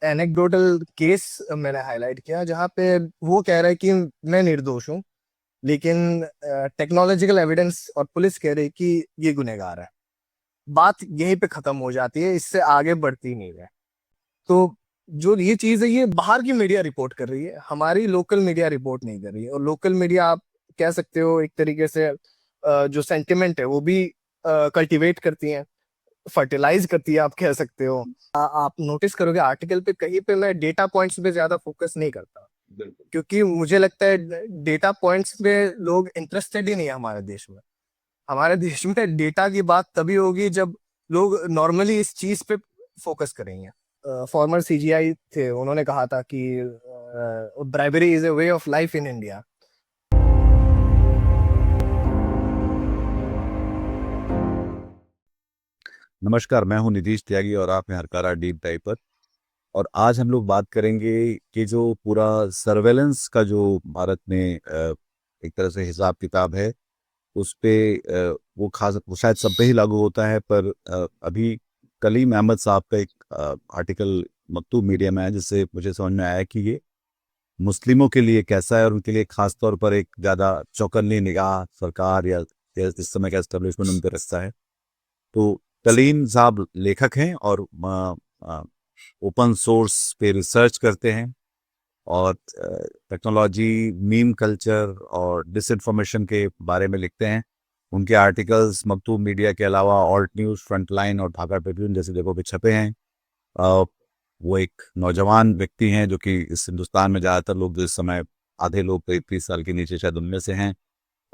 Anecdotal case मैंने highlight किया जहाँ पे वो कह रहा है कि मैं निर्दोष हूँ, लेकिन टेक्नोलॉजिकल एविडेंस और पुलिस कह रही है कि ये गुनहगार है। बात यहीं पे खत्म हो जाती है, इससे आगे बढ़ती नहीं है। तो जो ये चीज है, ये बाहर की मीडिया रिपोर्ट कर रही है, हमारी लोकल मीडिया रिपोर्ट नहीं कर रही है। और लोकल मीडिया आप कह सकते हो एक तरीके से जो सेंटिमेंट है वो भी कल्टीवेट करती है, फर्टिलाइज करती है, आप कह सकते हो। आप नोटिस करोगे आर्टिकल पे कहीं पे मैं डेटा पॉइंट्स पे ज्यादा फोकस नहीं करता, बिल्कुल। क्योंकि मुझे लगता है डेटा पॉइंट्स पे लोग इंटरेस्टेड ही नहीं है हमारे देश में। हमारे देश में डेटा की बात तभी होगी जब लोग नॉर्मली इस चीज पे फोकस करेंगे। फॉर्मर सीजीआई थे, उन्होंने कहा था कि bribery is a way of life in India. नमस्कार, मैं हूं नीतीश त्यागी और आप हैं हरकारा डीप डाइव पर। और आज हम लोग बात करेंगे कि जो पूरा सर्वेलेंस का जो भारत में एक तरह से हिसाब किताब है उस पे वो खास वो शायद सब पे ही लागू होता है, पर अभी कलीम अहमद साहब का एक आर्टिकल मकतूब मीडिया में है जिससे मुझे समझ में आया कि ये मुस्लिमों के लिए कैसा है और उनके लिए खास तौर पर एक ज़्यादा चौकन्नी निगाह सरकार या इस समय का एस्टेब्लिशमेंट उन पर रखता है। तो कलीम साहब लेखक हैं और ओपन सोर्स पे रिसर्च करते हैं और टेक्नोलॉजी, मीम कल्चर और डिसइंफॉर्मेशन के बारे में लिखते हैं। उनके आर्टिकल्स मकतूब मीडिया के अलावा ऑल्ट न्यूज़, फ्रंटलाइन और ढाका ट्रिब्यून जैसी जगहों पे छपे हैं। वो एक नौजवान व्यक्ति हैं जो कि इस हिंदुस्तान में ज़्यादातर लोग जो इस समय आधे लोग करीब 30 साल के नीचे शायद उनमें से हैं।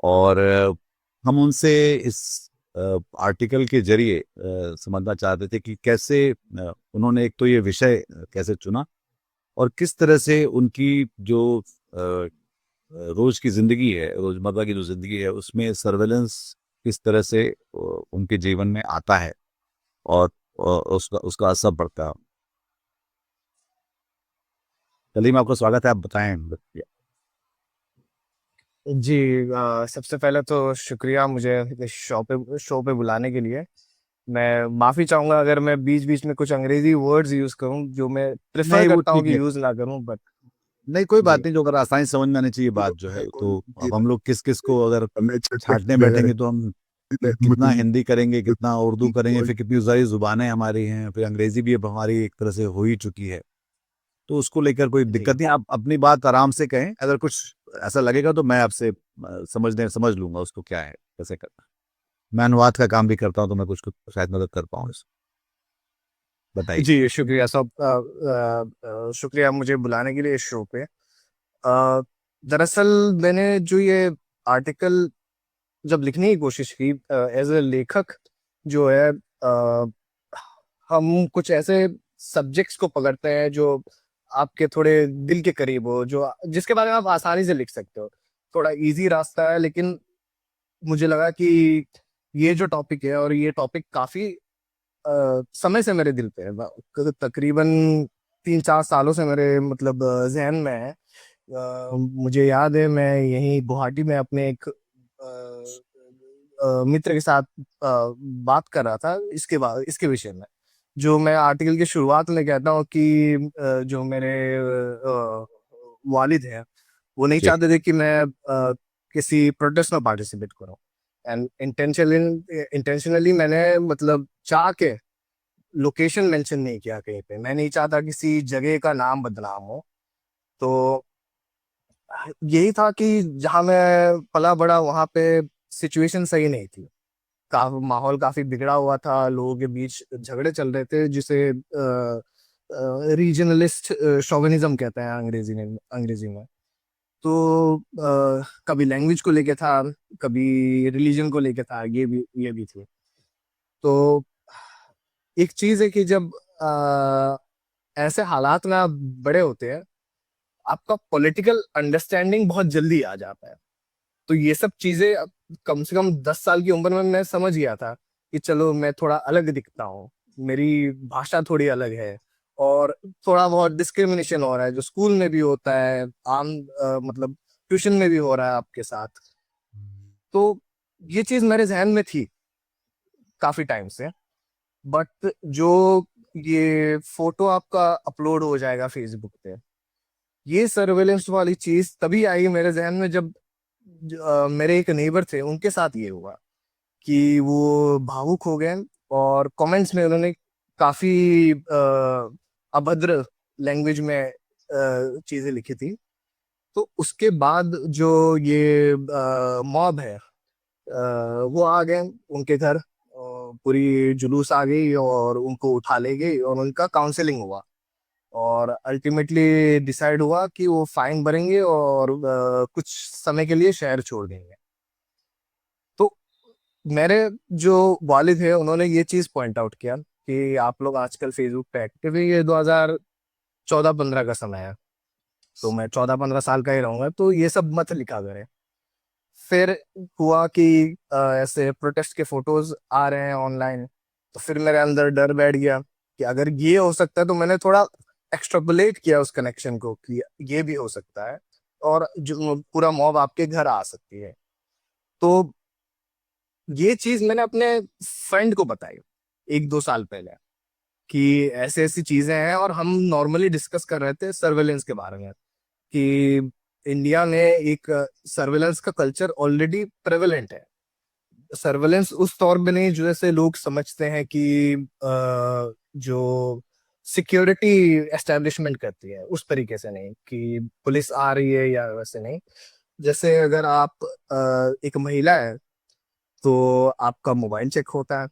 और हम उनसे इस आर्टिकल के जरिए समझना चाहते थे कि कैसे उन्होंने एक तो ये विषय कैसे चुना और किस तरह से उनकी जो रोज की जिंदगी है, रोजमर्रा की जो जिंदगी है उसमें सर्वेलेंस किस तरह से उनके जीवन में आता है और उसका उसका असर पड़ता है। सलीम, आपका स्वागत है, आप बताएं। जी, सबसे पहले तो शुक्रिया मुझे इस शो पे बुलाने के लिए। मैं माफी चाहूंगा अगर मैं बीच बीच में कुछ अंग्रेजी वर्ड्स यूज करूं, जो मैं प्रेफर नहीं, वो करता हूं ठीक कि है। यूज ना करूं, बट नहीं, कोई बात जी। नहीं, जो अगर आसानी से समझ में आनी चाहिए बात जो है, तो अब हम लोग किस किस को अगर छांटने बैठेंगे तो हम कितना हिंदी करेंगे, कितना उर्दू करेंगे, फिर कितनी सारी जुबानें हमारी हैं, फिर अंग्रेजी भी अब हमारी एक तरह से हो ही चुकी है। तो उसको लेकर कोई जी। दिक्कत नहीं, आप अपनी बात आराम से कहें। अगर कुछ ऐसा लगेगा तो मैं आपसे समझ लूंगा उसको क्या है, कैसे करना है। मैं अनुवाद का काम भी करता हूँ तो मैं कुछ कुछ शायद मदद कर पाऊँ इस। बताइए। जी, शुक्रिया सब। शुक्रिया मुझे बुलाने के लिए इस शो पे। दरअसल मैंने जो ये आर्टिकल जब लिखने की कोशिश की एज ए लेखक, जो है हम कुछ ऐसे सब्जेक्ट्स को पकड़ते हैं जो आपके थोड़े दिल के करीब हो, जो जिसके बारे में आप आसानी से लिख सकते हो। थोड़ा इजी रास्ता है, लेकिन मुझे लगा कि ये जो टॉपिक है, और ये टॉपिक काफी समय से मेरे दिल पे है, तकरीबन 3-4 सालों से मेरे मतलब जहन में है। मुझे याद है मैं यहीं गुवाहाटी में अपने एक मित्र के साथ बात कर रहा था इसके विषय में। जो मैं आर्टिकल की शुरुआत में कहता हूँ कि जो मेरे वालिद हैं, वो नहीं जी। चाहते थे कि मैं किसी प्रोटेस्ट में पार्टिसिपेट करूं। एंड इंटेंशनली मैंने मतलब चाह के लोकेशन मेंशन नहीं किया कहीं पे। मैं नहीं चाहता किसी जगह का नाम बदनाम हो। तो यही था कि जहां मैं पला बड़ा वहां पे सिचुएशन सही नहीं थी। माहौल काफी बिगड़ा हुआ था, लोगों के बीच झगड़े चल रहे थे, जिसे रीजनलिस्ट शोविनिज्म कहते हैं अंग्रेजी में। तो कभी लैंग्वेज को लेके था, कभी रिलीजन को लेके था, ये भी थी। तो एक चीज है कि जब ऐसे हालात में आप बड़े होते हैं, आपका पॉलिटिकल अंडरस्टैंडिंग बहुत जल्दी आ जाता है। तो ये सब चीजें कम से कम 10 साल की उम्र में मैं समझ गया था कि चलो मैं थोड़ा अलग दिखता हूँ, मेरी भाषा थोड़ी अलग है, और थोड़ा बहुत डिस्क्रिमिनेशन हो रहा है जो स्कूल में भी होता है, आम मतलब ट्यूशन में भी हो रहा है आपके साथ। तो ये चीज मेरे जहन में थी काफी टाइम से। बट जो ये फोटो आपका अपलोड हो जाएगा फेसबुक पे। ये सर्वेलेंस वाली चीज तभी आई मेरे जहन में जब मेरे एक नेबर थे, उनके साथ ये हुआ कि वो भावुक हो गए और कमेंट्स में उन्होंने काफी अभद्र लैंग्वेज में चीजें लिखी थी। तो उसके बाद जो ये मॉब है, वो आ गए उनके घर, पूरी जुलूस आ गई और उनको उठा ले गई और उनका काउंसलिंग हुआ। और अल्टीमेटली डिसाइड हुआ कि वो फाइन भरेंगे और कुछ समय के लिए शहर छोड़ देंगे। तो मेरे जो वालिद है उन्होंने ये चीज पॉइंट आउट किया कि आप लोग आजकल फेसबुक पे एक्टिव है, ये 2014-15 का समय है, तो मैं 14-15 साल का ही रहूंगा, तो ये सब मत लिखा करें। फिर हुआ कि ऐसे प्रोटेस्ट के फोटोज आ रहे हैं ऑनलाइन, तो फिर मेरे अंदर डर बैठ गया कि अगर ये हो सकता है तो मैंने थोड़ा एक्सट्रापोलेट किया उस कनेक्शन को कि ये भी हो सकता है और जो पूरा मॉब आपके घर आ सकती है। तो ये चीज मैंने अपने फ्रेंड को बताई 1-2 साल पहले कि ऐसे ऐसी चीजें हैं, और हम नॉर्मली डिस्कस कर रहे थे सर्वेलेंस के बारे में कि इंडिया में एक सर्वेलेंस का कल्चर ऑलरेडी प्रेवलेंट है। सर्वेलेंस उस तौर पे नहीं जो जैसे लोग समझते हैं कि जो सिक्योरिटी एस्टेब्लिशमेंट करती है उस तरीके से नहीं कि पुलिस आ रही है या वैसे नहीं। जैसे अगर आप एक महिला है तो आपका मोबाइल चेक होता है।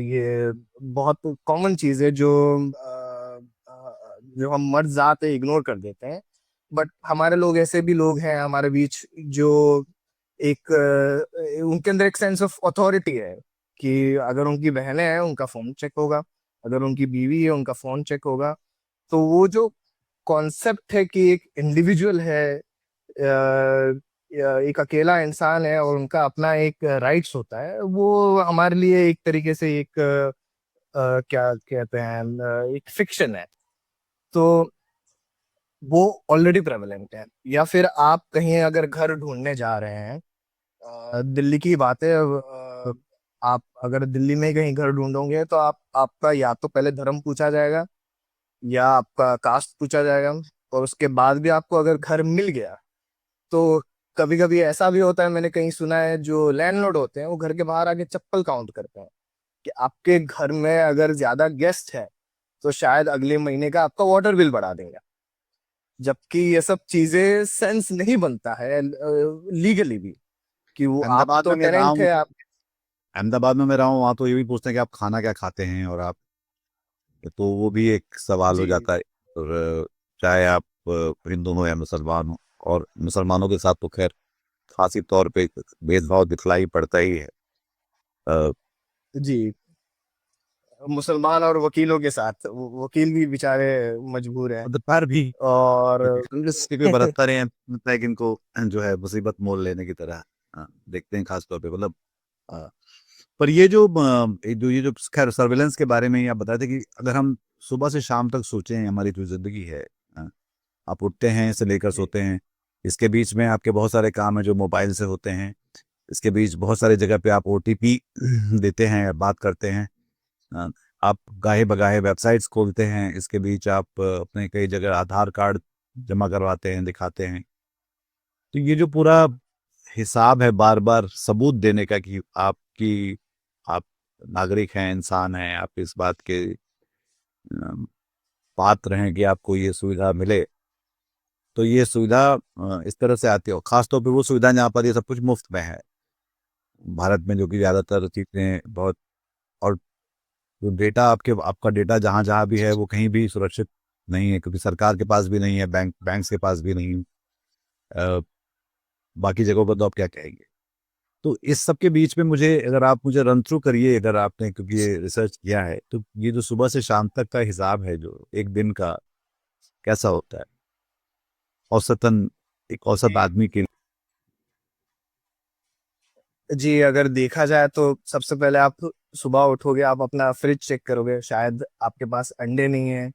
ये बहुत कॉमन चीज है जो जो हम मर्द जात इग्नोर कर देते हैं। बट हमारे लोग ऐसे भी लोग हैं हमारे बीच जो एक उनके अंदर एक सेंस ऑफ अथॉरिटी है कि अगर उनकी बहनें हैं उनका फोन चेक होगा, अगर उनकी बीवी है उनका फोन चेक होगा। तो वो जो कॉन्सेप्ट है कि एक इंडिविजुअल है, या एक अकेला इंसान है और उनका अपना एक राइट्स होता है, वो हमारे लिए एक तरीके से एक क्या कहते हैं, एक फिक्शन है। तो वो ऑलरेडी प्रेवलेंट है। या फिर आप कहीं अगर घर ढूंढने जा रहे हैं, दिल्ली की बात है, आप अगर दिल्ली में कहीं घर ढूंढोगे तो आपका या तो पहले धर्म पूछा जाएगा या आपका कास्ट पूछा जाएगा, और उसके बाद भी आपको अगर घर मिल गया तो कभी कभी ऐसा भी होता है, मैंने कहीं सुना है, जो लैंडलॉर्ड होते हैं वो घर के बाहर आके चप्पल काउंट करते हैं कि आपके घर में अगर ज्यादा गेस्ट है तो शायद अगले महीने का आपका वाटर बिल बढ़ा देंगे। जबकि ये सब चीजें सेंस नहीं बनता है लीगली भी कि वो आप अहमदाबाद तो में मैं रहा टेनेंट हूँ है आप। अहमदाबाद में मैं रहा हूँ, वहाँ तो ये भी पूछते हैं कि आप खाना क्या खाते हैं, और आप, तो वो भी एक सवाल हो जी जाता है। और चाहे आप हिंदू हो या मुसलमान हो, और मुसलमानों के साथ तो खैर खासी तौर पे भेदभाव दिखलाई पड़ता ही है। अ, जी, मुसलमान और वकीलों के साथ वकील भी बेचारे मजबूर हैं। दोपहर भी और कांग्रेस के कोई बदत्तर हैं, लगता है कि इनको जो है मुसीबत मोल लेने की तरह देखते हैं खास तौर पे, मतलब अ, पर ये जो खैर सर्वेलेंस के बारे में ही आप बताए थे कि अगर हम सुबह से शाम तक सोचें हमारी जो जिंदगी है, अ, आप उठते हैं से लेकर जी सोते हैं, इसके बीच में आपके बहुत सारे काम हैं जो मोबाइल से होते हैं, इसके बीच बहुत सारी जगह पे आप ओटीपी देते हैं, बात करते हैं, अ, आप गाहे बगाहे वेबसाइट्स खोलते हैं, इसके बीच आप अपने कई जगह आधार कार्ड जमा करवाते हैं, दिखाते हैं। तो ये जो पूरा हिसाब है बार बार सबूत देने का कि आप नागरिक हैं, इंसान हैं, आप इस बात के अम, पात्र हैं कि आपको ये सुविधा मिले, तो ये सुविधा इस तरह से आती है, खासतौर पे वो सुविधा जहाँ पर ये सब कुछ मुफ्त में है भारत में, जो कि ज़्यादातर चीज़ें बहुत, और जो डेटा आपका डेटा जहाँ जहाँ भी है वो कहीं भी सुरक्षित नहीं है, क्योंकि सरकार के पास भी नहीं है, बैंक्स के पास भी नहीं है। अ, बाकी जगहों पर तो आप क्या कहेंगे। तो इस सब के बीच में मुझे, अगर आप मुझे रन थ्रू करिए, अगर आपने, क्योंकि ये रिसर्च किया है, तो ये जो सुबह से शाम तक का हिसाब है जो एक दिन का, कैसा होता है औसतन एक औसत जी आदमी के लिए। जी, अगर देखा जाए तो सबसे पहले आप सुबह उठोगे, आप अपना फ्रिज चेक करोगे, शायद आपके पास अंडे नहीं है,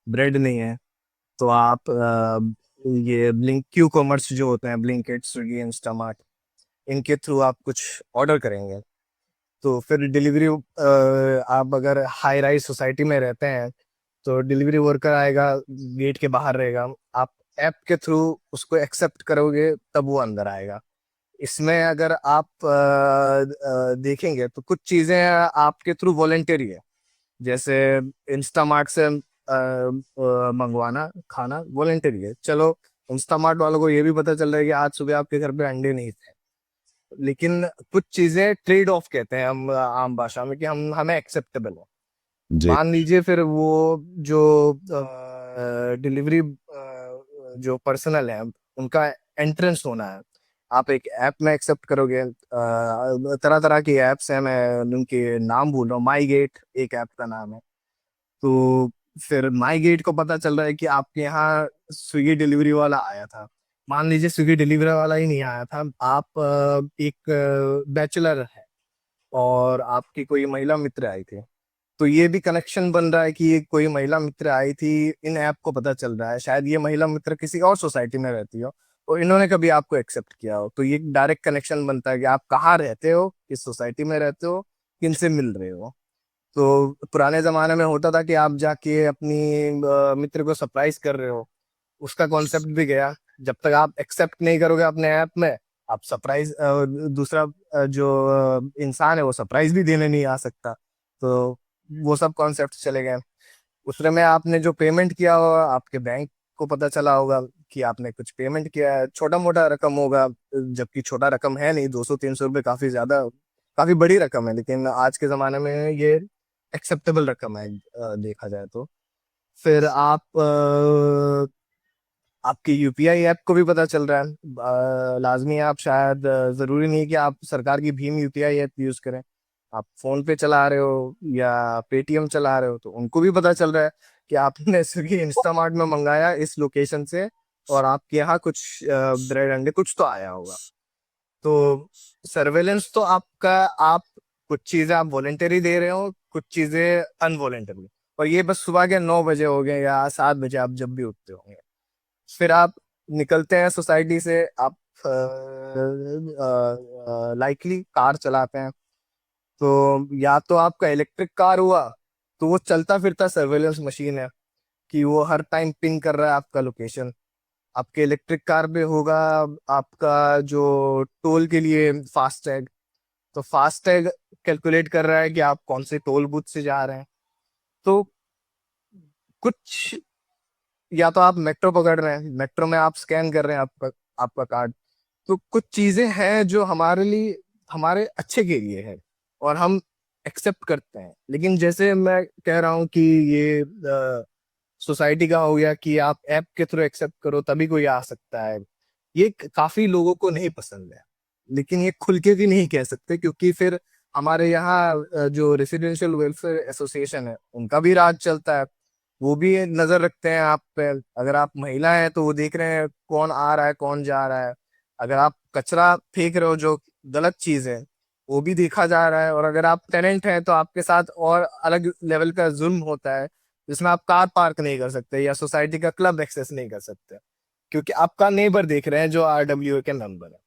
ब्रेड नहीं है, तो आप ये ब्लिंक क्यू कॉमर्स जो होते हैं, ब्लिंकिट, स्विगी, इंस्टामार्ट, इनके थ्रू आप कुछ ऑर्डर करेंगे। तो फिर डिलीवरी आप अगर हाई राइज सोसाइटी में रहते हैं तो डिलीवरी वर्कर आएगा, गेट के बाहर रहेगा, आप ऐप के थ्रू उसको एक्सेप्ट करोगे तब वो अंदर आएगा। इसमें अगर आप देखेंगे तो कुछ चीजें आपके थ्रू वॉलेंटरी है, जैसे इंस्टामार्ट से मंगवाना खाना वॉलेंटरी है। चलो, इंस्टामार्ट वालों को ये भी पता चल रहा है कि आज सुबह आपके घर पे अंडे नहीं थे, लेकिन कुछ चीजें ट्रेड ऑफ कहते हैं हम आम भाषा में, कि हम हमें एक्सेप्टेबल है। जी मान लीजिए फिर वो जो डिलीवरी जो पर्सनल है उनका एंट्रेंस होना है, आप एक ऐप में एक्सेप्ट करोगे। तरह तरह की ऐप्स हैं, मैं उनके नाम भूल रहा हूँ, माई गेट एक ऐप का नाम है। तो फिर माई गेट को पता चल रहा है कि आपके यहाँ स्विगी डिलीवरी वाला आया था। मान लीजिए स्विगी डिलीवरी वाला ही नहीं आया था, आप एक बैचलर है और आपकी कोई महिला मित्र आई थी, तो ये भी कनेक्शन बन रहा है कि ये कोई महिला मित्र आई थी। इन ऐप को पता चल रहा है शायद ये महिला मित्र किसी और सोसाइटी में रहती हो और इन्होंने कभी आपको एक्सेप्ट किया हो, तो ये डायरेक्ट कनेक्शन बनता है कि आप कहाँ रहते हो, किस सोसाइटी में रहते हो, किनसे मिल रहे हो। तो पुराने जमाने में होता था कि आप जाके अपनी मित्र को सरप्राइज कर रहे हो, उसका कॉन्सेप्ट भी गया। जब तक आप एक्सेप्ट नहीं करोगे अपने ऐप में, आप सरप्राइज दूसरा जो इंसान है वो सरप्राइज भी देने नहीं आ सकता। तो वो सब कॉन्सेप्ट चले गए। उसमें में आपने जो पेमेंट किया होगा, आपके बैंक को पता चला होगा कि आपने कुछ पेमेंट किया है, छोटा मोटा रकम होगा, जबकि छोटा रकम है नहीं, 200-300 रुपये काफी ज्यादा, काफी बड़ी रकम है, लेकिन आज के जमाने में ये एक्सेप्टेबल रकम है देखा जाए तो। फिर आप आपकी यूपीआई ऐप को भी पता चल रहा है। लाजमी है, आप शायद जरूरी नहीं है कि आप सरकार की भीम यूपीआई ऐप यूज करें, आप फोन पे चला रहे हो या पेटीएम चला रहे हो तो उनको भी पता चल रहा है कि आपने स्विगी इंस्टामार्ट में मंगाया इस लोकेशन से और आपके यहाँ कुछ ब्रेड अंडे कुछ तो आया होगा। तो सर्वेलेंस तो आपका, आप कुछ चीजें आप वॉलेंटरी दे रहे हो, कुछ चीजें अनवॉलेंटरी, और ये बस सुबह के 9 बजे हो गए या 7 बजे आप जब भी उठते होंगे। फिर आप निकलते हैं सोसाइटी से, आप लाइकली कार चलाते हैं, तो या तो आपका इलेक्ट्रिक कार हुआ तो वो चलता फिरता सर्वेलेंस मशीन है कि वो हर टाइम पिंग कर रहा है आपका लोकेशन। आपके इलेक्ट्रिक कार पे होगा आपका जो टोल के लिए फास्टैग, तो फास्टैग कैलकुलेट कर रहा है कि आप कौन से टोल बूथ से जा रहे हैं। तो कुछ, या तो आप मेट्रो पकड़ रहे हैं, मेट्रो में आप स्कैन कर रहे हैं आपका आपका कार्ड, तो कुछ चीजें हैं जो हमारे लिए, हमारे अच्छे के लिए है और हम एक्सेप्ट करते हैं। लेकिन जैसे मैं कह रहा हूँ कि ये सोसाइटी का हो गया कि आप ऐप के थ्रू एक्सेप्ट करो तभी कोई आ सकता है, ये काफी लोगों को नहीं पसंद है। लेकिन ये खुल के भी नहीं कह सकते, क्योंकि फिर हमारे यहाँ जो रेसिडेंशियल वेलफेयर एसोसिएशन है उनका भी राज चलता है, वो भी नजर रखते हैं आप पे। अगर आप महिला हैं तो वो देख रहे हैं कौन आ रहा है कौन जा रहा है। अगर आप कचरा फेंक रहे हो जो गलत चीज है, वो भी देखा जा रहा है। और अगर आप टेनेंट हैं तो आपके साथ और अलग लेवल का जुल्म होता है, जिसमें आप कार पार्क नहीं कर सकते या सोसाइटी का क्लब एक्सेस नहीं कर सकते, क्योंकि आपका नेबर देख रहे हैं जो RWA के मेंबर है।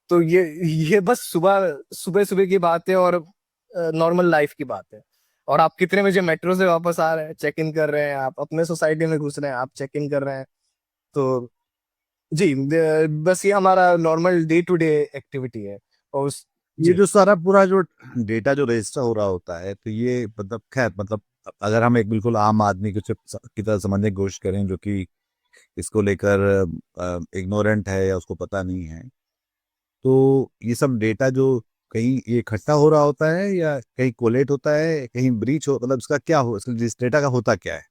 तो ये बस सुबह सुबह सुबह की बात है और नॉर्मल लाइफ की बात है। और आप कितने बजे मेट्रो से वापस आ रहे हैं, चेक इन कर रहे हैं, आप अपने सोसाइटी में घुस रहे हैं, आप चेक इन कर रहे हैं। तो जी, बस ये हमारा normal day to day activity है। और ये जी जो सारा पूरा जो डेटा जो रजिस्टर हो रहा होता है, तो ये मतलब खैर मतलब अगर हम एक बिल्कुल आम आदमी की तरह समझने की कोशिश करें जो कि इसको लेकर इग्नोरेंट है या उसको पता नहीं है, तो ये सब डेटा जो कहीं ये इकट्ठा हो रहा होता है या कहीं कोलेट होता है, कहीं ब्रीच हो, मतलब इसका क्या हो, इस डेटा का होता क्या है?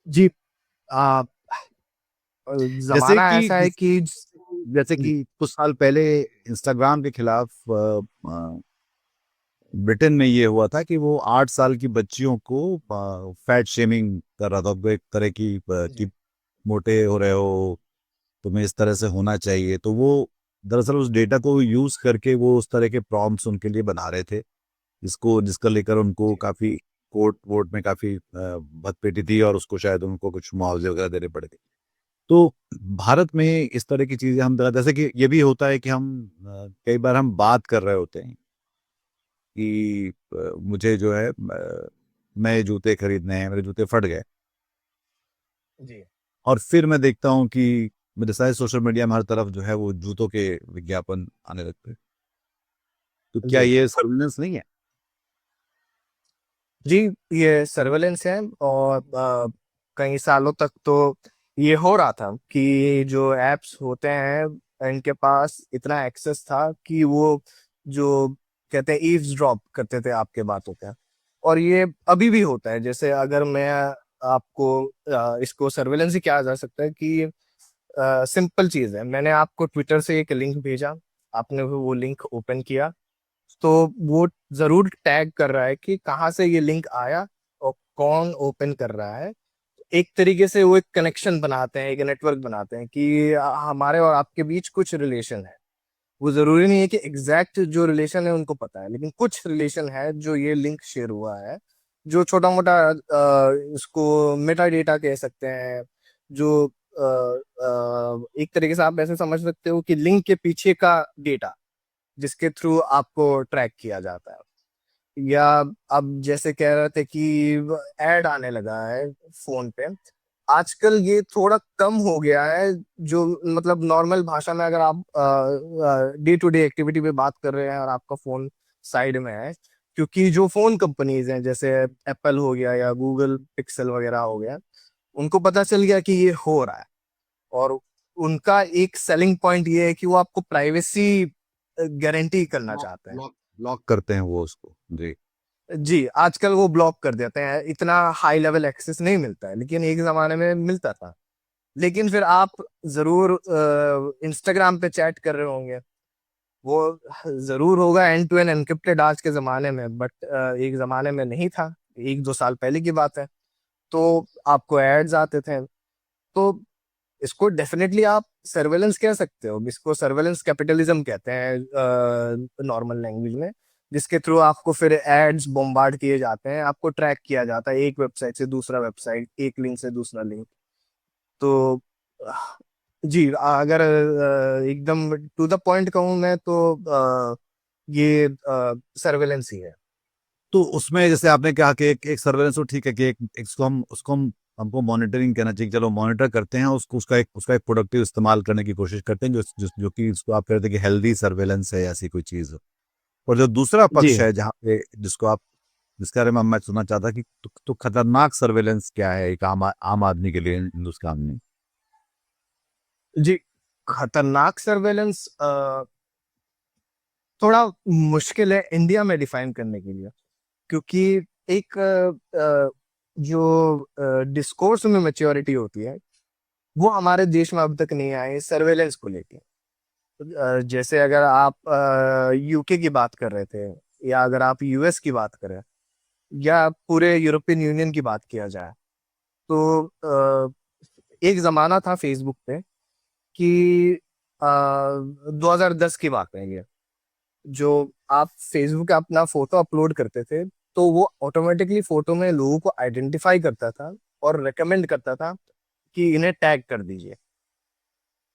जी, आ, जैसे जमाना कि ऐसा है कि जैसे जी कि कुछ साल पहले इंस्टाग्राम के खिलाफ ब्रिटेन में ये हुआ था कि वो 8 साल की बच्चियों को फैट शेमिंग कर रहा था, वो एक तरह की कि मोटे हो रहे हो, तुम्हें इस तरह से होना चाहिए। तो वो दरअसल उस डेटा को यूज करके वो उस तरह के प्रॉम्प्ट्स उनके लिए बना रहे थे, जिसका लेकर उनको जी काफी कोर्ट वोट में काफी भतपेटी थी और उसको शायद उनको कुछ मुआवजे वगैरह देने पड़े थे। तो भारत में इस तरह की चीजें हम जैसे कि ये भी होता है कि हम कई बार हम बात कर रहे होते हैं कि मुझे जो है नए जूते खरीदने हैं, मेरे जूते फट गए, जी और फिर मैं देखता हूँ कि मेरे सारे सोशल मीडिया में हर तरफ जो है वो जूतों के विज्ञापन आने लगते हैं। तो क्या जी ये सर्विलेंस नहीं है? जी, ये सर्वेलेंस है। और कई सालों तक तो ये हो रहा था कि जो एप्स होते हैं इनके पास इतना एक्सेस था कि वो जो कहते हैं ईव्सड्रॉप करते थे आपके बातों पे। और ये अभी भी होता है। जैसे अगर मैं आपको इसको सर्वेलेंस ही कहा जा सकता है कि सिंपल चीज है। मैंने आपको ट्विटर से एक लिंक भेजा, आपने वो लिंक ओपन किया, तो वो जरूर टैग कर रहा है कि कहाँ से ये लिंक आया और कौन ओपन कर रहा है। एक तरीके से वो एक कनेक्शन बनाते हैं, एक नेटवर्क बनाते हैं कि हमारे और आपके बीच कुछ रिलेशन है। वो जरूरी नहीं है कि एग्जैक्ट जो रिलेशन है उनको पता है, लेकिन कुछ रिलेशन है जो ये लिंक शेयर हुआ है, जो छोटा मोटा इसको मेटा डेटा कह सकते हैं। जो एक तरीके से आप ऐसे समझ सकते हो कि लिंक के पीछे का डेटा जिसके थ्रू आपको ट्रैक किया जाता है। या अब जैसे कह रहे थे कि ऐड आने लगा है फोन पे, आजकल ये थोड़ा कम हो गया है। जो मतलब नॉर्मल भाषा में अगर आप डे टू डे एक्टिविटी पे बात कर रहे हैं और आपका फोन साइड में है, क्योंकि जो फोन कंपनीज हैं जैसे एप्पल हो गया या गूगल पिक्सल वगैरह हो गया, उनको पता चल गया कि ये हो रहा है। और उनका एक सेलिंग पॉइंट ये है कि वो आपको प्राइवेसी गारंटी करना ब्लॉक चाहते हैं। ब्लॉक ब्लॉक करते हैं वो उसको। जी। जी, आजकल वो ब्लॉक कर देते हैं, इतना हाई लेवल एक्सेस नहीं मिलता है, लेकिन एक जमाने में मिलता था। लेकिन फिर आप जरूर इंस्टाग्राम पे चैट कर रहे होंगे, वो जरूर होगा एंड टू एंड एनक्रिप्टेड आज के जमाने में, बट एक जमाने में नहीं था। 1-2 साल पहले की बात है। तो आपको एड्स आते थे। तो इसको डेफिनेटली आप सर्वेलेंस कह सकते हो, इसको सर्वेलेंस कैपिटलिज्म कहते हैं नॉर्मल लैंग्वेज में। जिसके थ्रू आपको फिर एड्स बॉम्बार्ड किए जाते हैं, आपको ट्रैक किया जाता है एक वेबसाइट से दूसरा वेबसाइट, एक लिंक से दूसरा लिंक। तो अह, जी, अगर एकदम टू द पॉइंट कहूँ मैं तो ये सर्वेलेंस ही है। तो उसमें जैसे आपने कहा कि एक सर्वेलेंस तो ठीक है कि एक उसको हम हमको मॉनिटरिंग कहना चाहिए, चलो मॉनिटर करते हैं उसको, उसका एक प्रोडक्टिव इस्तेमाल करने की कोशिश करते हैं, जो कि इसको आप कहते हैं कि हेल्दी सर्वेलेंस है, ऐसी कोई चीज हो। और जो दूसरा जी पक्ष है जहाँ पे जिसके बारे में मैं सुनना चाहता कि तो खतरनाक सर्वेलेंस क्या है एक आम आदमी के लिए हिंदुस्तान में? जी, खतरनाक सर्वेलेंस थोड़ा मुश्किल है इंडिया में डिफाइन करने के लिए। क्योंकि एक जो डिस्कोर्स में मैच्योरिटी होती है वो हमारे देश में अब तक नहीं आई सर्वेलेंस को लेके। जैसे अगर आप यूके की बात कर रहे थे, या अगर आप यूएस की बात करें, या पूरे यूरोपियन यूनियन की बात किया जाए, तो एक जमाना था फेसबुक पे कि 2010 की बात है ये। जो आप फेसबुक पे अपना फोटो अपलोड करते थे, तो वो ऑटोमेटिकली फोटो में लोगों को आइडेंटिफाई करता था और रेकमेंड करता था कि इन्हें टैग कर दीजिए।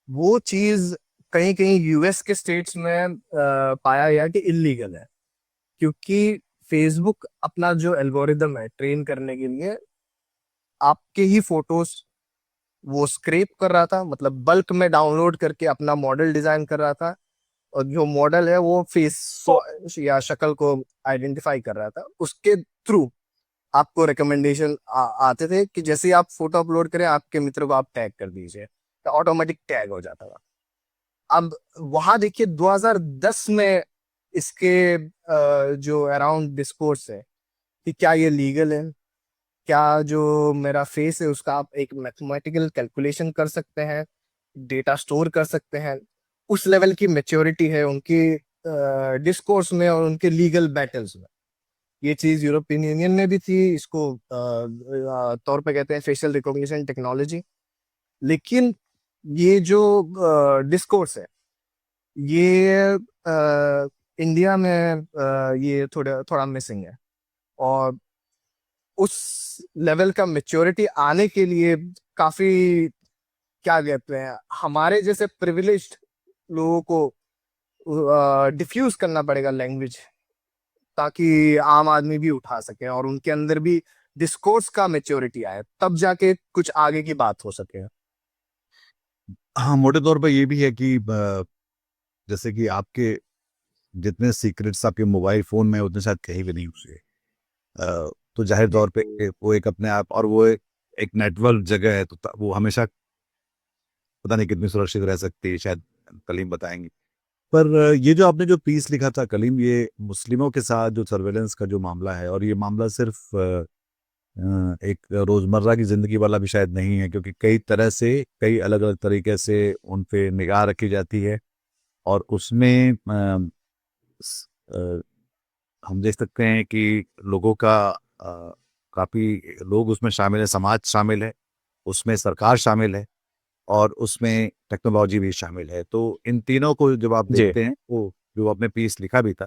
वो चीज कहीं कहीं यूएस के स्टेट्स में पाया गया कि इलीगल है। क्योंकि फेसबुक अपना जो एल्गोरिदम है ट्रेन करने के लिए आपके ही फोटोज वो स्क्रैप कर रहा था, मतलब बल्क में डाउनलोड करके अपना मॉडल डिजाइन कर रहा था। और जो मॉडल है वो फेस या शक्ल को आइडेंटिफाई कर रहा था, उसके थ्रू आपको रिकमेंडेशन आते थे कि जैसे ही आप फोटो अपलोड करें आपके मित्र को आप टैग कर दीजिए, तो ऑटोमेटिक टैग हो जाता था। अब वहां देखिए 2010 में इसके जो अराउंड डिस्कोर्स है कि क्या ये लीगल है, क्या जो मेरा फेस है उसका आप एक मैथमेटिकल कैलकुलेशन कर सकते हैं, डेटा स्टोर कर सकते हैं। उस लेवल की मेच्योरिटी है उनकी डिस्कोर्स में और उनके लीगल बैटल्स में। ये चीज यूरोपियन यूनियन में भी थी, इसको तौर पे कहते हैं फेशियल रिकॉग्निशन टेक्नोलॉजी। लेकिन ये जो डिस्कोर्स है ये इंडिया में ये थोड़ा थोड़ा मिसिंग है। और उस लेवल का मेच्योरिटी आने के लिए काफी, क्या कहते हैं, हमारे जैसे प्रिविलेज्ड लोगों को डिफ्यूज करना पड़ेगा लैंग्वेज ताकि आम आदमी भी उठा सके और उनके अंदर भी डिस्कोर्स का मेच्योरिटी आए, तब जाके कुछ आगे की बात हो सके। हाँ, मोटे तौर पे ये भी है कि जैसे कि आपके जितने सीक्रेट्स आपके मोबाइल फोन में हैं, उतने शायद कहीं भी नहीं हुए। तो जाहिर जी तौर पे वो एक अपने आप, और वो एक नेटवर्क जगह है, तो वो हमेशा पता नहीं कितनी सुरक्षित रह सकती है, शायद कलीम बताएंगे। पर ये जो आपने जो पीस लिखा था कलीम, ये मुस्लिमों के साथ जो सर्वेलेंस का जो मामला है, और ये मामला सिर्फ एक रोजमर्रा की जिंदगी वाला भी शायद नहीं है, क्योंकि कई तरह से, कई अलग अलग तरीके से उन पे निगाह रखी जाती है। और उसमें स- अ, हम देख सकते हैं कि लोगों का काफी लोग उसमें शामिल है, समाज शामिल है, उसमें सरकार शामिल है, और उसमें टेक्नोलॉजी भी शामिल है। तो इन तीनों को जब आप जी देखते हैं, वो जो आपने पीस लिखा भी था,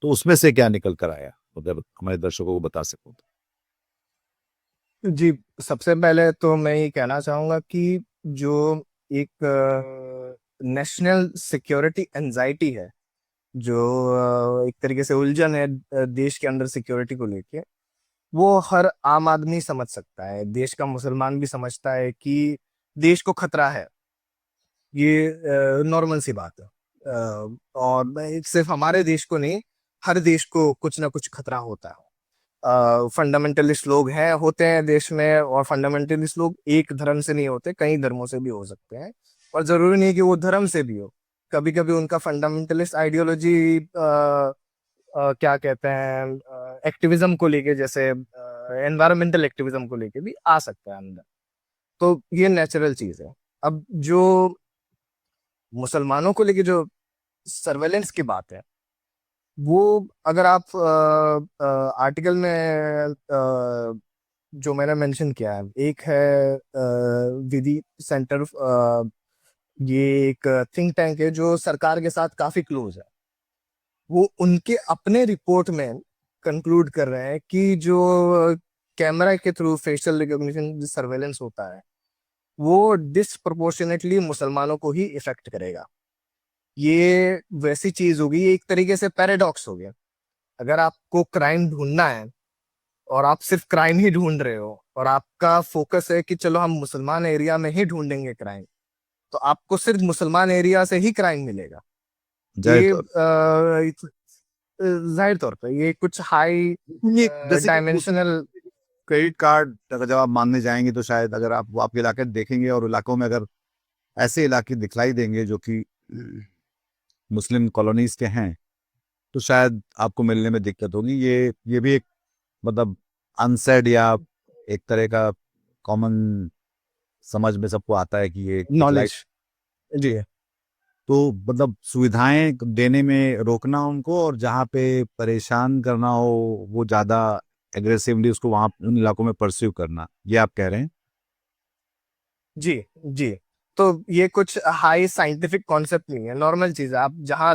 तो उसमें से क्या निकल कर आया, अगर हमारे दर्शकों को बता सको तो। जी, सबसे पहले तो मैं ये कहना चाहूंगा कि जो एक नेशनल सिक्योरिटी एंजाइटी है, जो एक तरीके से उलझन है देश के अंदर सिक्योरिटी को लेके, वो हर आम आदमी समझ सकता है, देश का मुसलमान भी समझता है कि देश को खतरा है। ये नॉर्मल सी बात है। और सिर्फ हमारे देश को नहीं, हर देश को कुछ ना कुछ खतरा होता है। फंडामेंटलिस्ट लोग हैं, होते हैं देश में, और फंडामेंटलिस्ट लोग एक धर्म से नहीं होते, कई धर्मों से भी हो सकते हैं। और जरूरी नहीं कि वो धर्म से भी हो। कभी कभी उनका फंडामेंटलिस्ट आइडियोलॉजी क्या कहते हैं, एक्टिविज्म को लेके, जैसे एनवायरमेंटल एक्टिविज्म को लेके भी आ सकता है अंदर। तो ये नेचुरल चीज है। अब जो मुसलमानों को लेके जो सर्वेलेंस की बात है, वो अगर आप आर्टिकल में जो मैंने मेंशन किया है, एक है विधि सेंटर, ये एक थिंक टैंक है जो सरकार के साथ काफी क्लोज है। वो उनके अपने रिपोर्ट में कंक्लूड कर रहे हैं कि जो कैमरा के थ्रू फेशियल रिकॉग्निशन सर्वेलेंस होता है, वो डिसप्रोपोर्शनेटली मुसलमानों को ही इफेक्ट करेगा। ये वैसी चीज होगी, ये एक तरीके से पैराडॉक्स हो गया। अगर आपको क्राइम ढूंढना है और आप सिर्फ क्राइम ही ढूंढ रहे हो, और आपका फोकस है कि चलो हम मुसलमान एरिया में ही ढूंढेंगे क्राइम, तो आपको सिर्फ मुसलमान एरिया से ही क्राइम मिलेगा। जाहिर ये तौर जाहिर तौर पे ये कुछ हाई पे, ये जैसे कि डायमेंशनल। क्रेडिट कार्ड अगर जब आप मानने जाएंगे, तो शायद अगर आप वो आपके इलाके देखेंगे, और इलाकों में अगर ऐसे इलाके दिखलाई देंगे जो कि मुस्लिम कॉलोनीज के हैं, तो शायद आपको मिलने में दिक्कत होगी। ये भी एक, मतलब अनसेड, या एक तरह का कॉमन समझ में सबको आता है कि ये दिखलाई। नॉलेज। जी तो मतलब सुविधाएं देने में रोकना उनको, और जहाँ पे परेशान करना हो, वो ज्यादा एग्रेसिवली उसको वहां उन इलाकों में परस्यू करना, ये आप कह रहे हैं। जी जी। तो ये कुछ हाई साइंटिफिक कॉन्सेप्ट नहीं है, नॉर्मल चीज है। आप जहाँ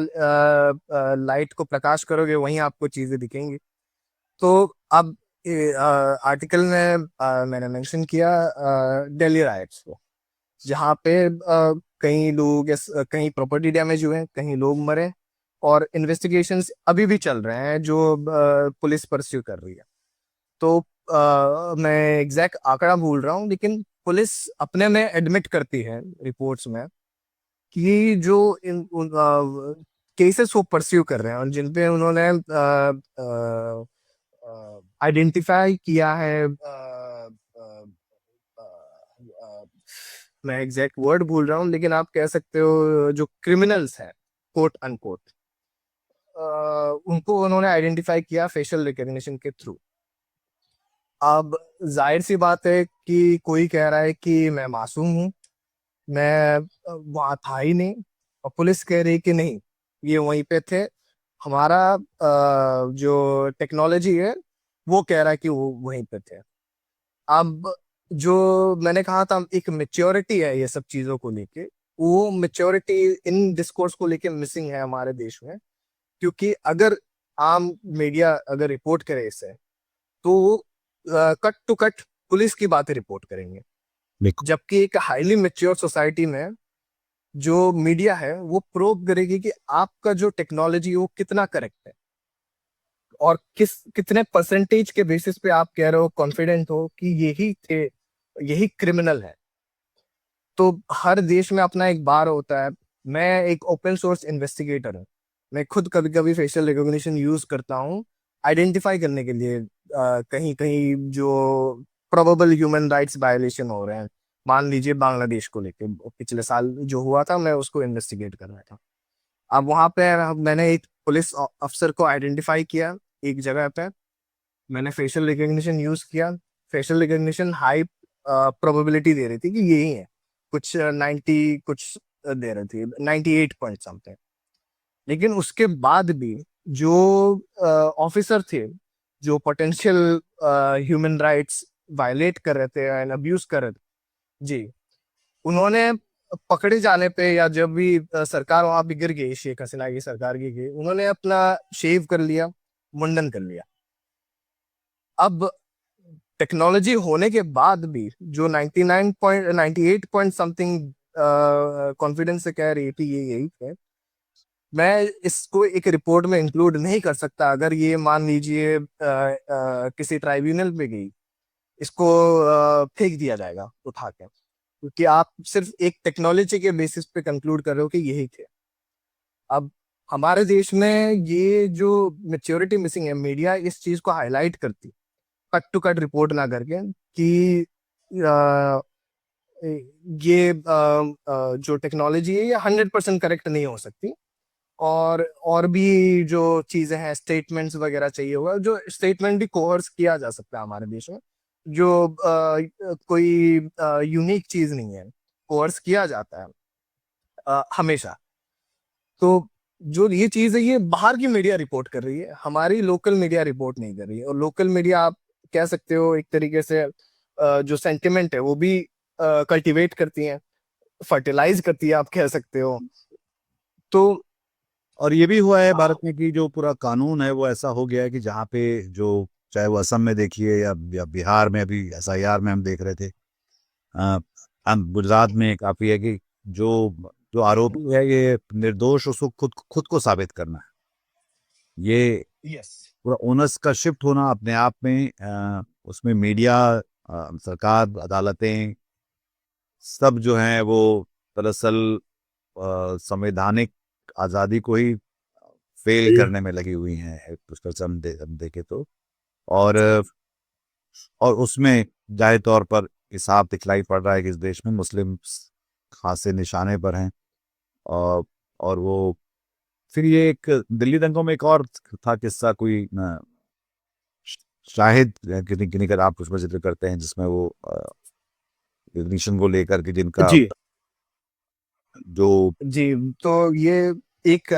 लाइट को प्रकाश करोगे वहीं आपको चीजें दिखेंगी। तो अब आर्टिकल में मैंने मेंशन किया दिल्ली राइट्स को, जहाँ पे कई लोग कहीं प्रॉपर्टी डैमेज हुए, कहीं लोग मरे, और इन्वेस्टिगेशंस अभी भी चल रहे हैं जो पुलिस परस्यू कर रही है। तो मैं एग्जैक्ट आंकड़ा भूल रहा हूँ, लेकिन पुलिस अपने में एडमिट करती है रिपोर्ट्स में कि जो इन केसेस वो परस्यू कर रहे हैं और जिन पे उन्होंने आइडेंटिफाई किया है, मैं एग्जैक्ट वर्ड भूल रहा हूँ, लेकिन आप कह सकते हो जो क्रिमिनल्स हैं, कोट अनकोट, उनको उन्होंने आइडेंटिफाई किया फेशियल रिकग्निशन के थ्रू। अब जाहिर सी बात है कि कोई कह रहा है कि मैं मासूम हूँ, मैं वहां था ही नहीं, और पुलिस कह रही कि नहीं, ये वहीं पे थे। हमारा जो टेक्नोलॉजी है वो कह रहा है कि वो वहीं पे थे। अब जो मैंने कहा था, एक मेच्योरिटी है ये सब चीजों को लेके, वो मेच्योरिटी इन डिस्कोर्स को लेके मिसिंग है हमारे देश में। क्योंकि अगर आम मीडिया अगर रिपोर्ट करे इसे, तो कट टू कट पुलिस की बातें रिपोर्ट करेंगे। बिल्कुल। जबकि एक हाईली मेच्योर सोसाइटी में जो मीडिया है वो प्रोब करेगी कि आपका जो टेक्नोलॉजी वो कितना करेक्ट है। और कितने परसेंटेज के बेसिस पे आप कह रहे हो, कॉन्फिडेंट हो कि यही थे, यही क्रिमिनल है? तो हर देश में अपना एक बार होता है। मैं एक ओपन सोर्स इन्वेस्टिगेटर हूँ। मैं खुद कभी कभी फेशियल रिकॉग्निशन यूज करता हूँ आइडेंटिफाई करने के लिए कहीं कहीं जो प्रोबेबल ह्यूमन राइट्स वायलेशन हो रहे हैं। मान लीजिए बांग्लादेश को लेके पिछले साल जो हुआ था, मैं उसको इन्वेस्टिगेट कर रहा था। अब वहां पे मैंने एक पुलिस अफसर को आइडेंटिफाई किया एक जगह पे। मैंने फेशियल रिकग्निशन यूज किया। फेशियल रिकग्निशन हाई प्रोबेबिलिटी दे रही थी कि यही है। कुछ 90 कुछ दे रही थी, 98 पॉइंट समथिंग। लेकिन उसके बाद भी जो ऑफिसर थे, जो पोटेंशियल ह्यूमन राइट्स वायलेट कर रहे थे एंड अब्यूज कर रहे थे जी, उन्होंने पकड़े जाने पे या जब भी सरकार वहां पे गिर गई, शेख हसीना की सरकार गिर गई, उन्होंने अपना शेव कर लिया, मुंडन कर लिया। अब टेक्नोलॉजी होने के बाद भी जो 99 पॉइंट 98 पॉइंट समथिंग कॉन्फिडेंस से कह रही थी ये यही है, मैं इसको एक रिपोर्ट में इंक्लूड नहीं कर सकता। अगर ये मान लीजिए किसी ट्राइब्यूनल पे गई, इसको फेंक दिया जाएगा उठा के, क्योंकि आप सिर्फ एक टेक्नोलॉजी के बेसिस पे कंक्लूड कर रहे हो कि यही थे। अब हमारे देश में ये जो मेच्योरिटी मिसिंग है, मीडिया इस चीज को हाईलाइट करती कट टू कट रिपोर्ट ना करके कि अ, ये जो टेक्नोलॉजी है ये 100% करेक्ट नहीं हो सकती। और भी जो चीजें हैं, स्टेटमेंट्स वगैरह चाहिए होगा, जो स्टेटमेंट भी कोर्स किया जा सकता है हमारे देश में, जो कोई यूनिक चीज नहीं है, कोर्स किया जाता है हमेशा। तो जो ये चीज है ये बाहर की मीडिया रिपोर्ट कर रही है, हमारी लोकल मीडिया रिपोर्ट नहीं कर रही है। और लोकल मीडिया आप कह सकते हो एक तरीके से जो सेंटिमेंट है वो भी कल्टीवेट करती है, फर्टिलाइज करती है, आप कह सकते हो। तो और ये भी हुआ है हाँ भारत में कि जो पूरा कानून है वो ऐसा हो गया है कि जहाँ पे जो, चाहे वो असम में देखिए या बिहार में, अभी एसआईआर में हम देख रहे थे, हम गुजरात में काफी है कि जो जो आरोपी है ये निर्दोष, उसको खुद को साबित करना है। ये यस पूरा ओनस का शिफ्ट होना अपने आप में, उसमें मीडिया, सरकार, अदालतें, सब जो हैं वो दरअसल संवैधानिक आज़ादी को ही फेल करने में लगी हुई हैं, एक पुष्कर से हम देखे तो। और और उसमें जाहिर तौर पर ये साफ दिखलाई पड़ रहा है कि इस देश में मुस्लिम खासे निशाने पर हैं। और और वो फिर ये एक दिल्ली दंगों में एक और था किस्सा, कोई शाहिद किन्हीं किन्हीं का आप उसमें जिक्र करते हैं, जिसमें वो इग्निशन को लेकर के जिनका जी जो, जी। तो ये एक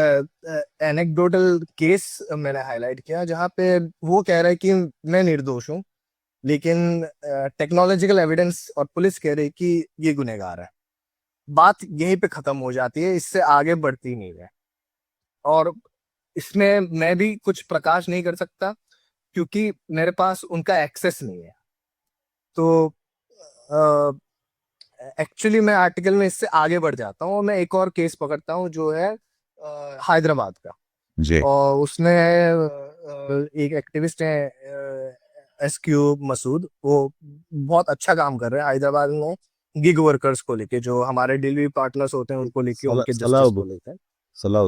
एनेक्डोटल केस मैंने हाईलाइट किया जहाँ पे वो कह रहा है कि मैं निर्दोष हूँ, लेकिन टेक्नोलॉजिकल एविडेंस और पुलिस कह रही है कि ये गुनहगार है। बात यहीं पे खत्म हो जाती है, इससे आगे बढ़ती नहीं है। और इसमें मैं भी कुछ प्रकाश नहीं कर सकता क्योंकि मेरे पास उनका एक्सेस नहीं है। तो एक्चुअली मैं आर्टिकल में इससे आगे बढ़ जाता हूँ और मैं एक और केस पकड़ता हूँ जो है हैदराबाद का। जी, और उसमें एक एक्टिविस्ट है एसक्यू मसूद, वो बहुत अच्छा काम कर रहे हैं हैदराबाद में गिग वर्कर्स को लेके, जो हमारे डिलीवरी पार्टनर्स होते हैं उनको लेके, उनके जस्टिस सलाह को लेकर। सलाह।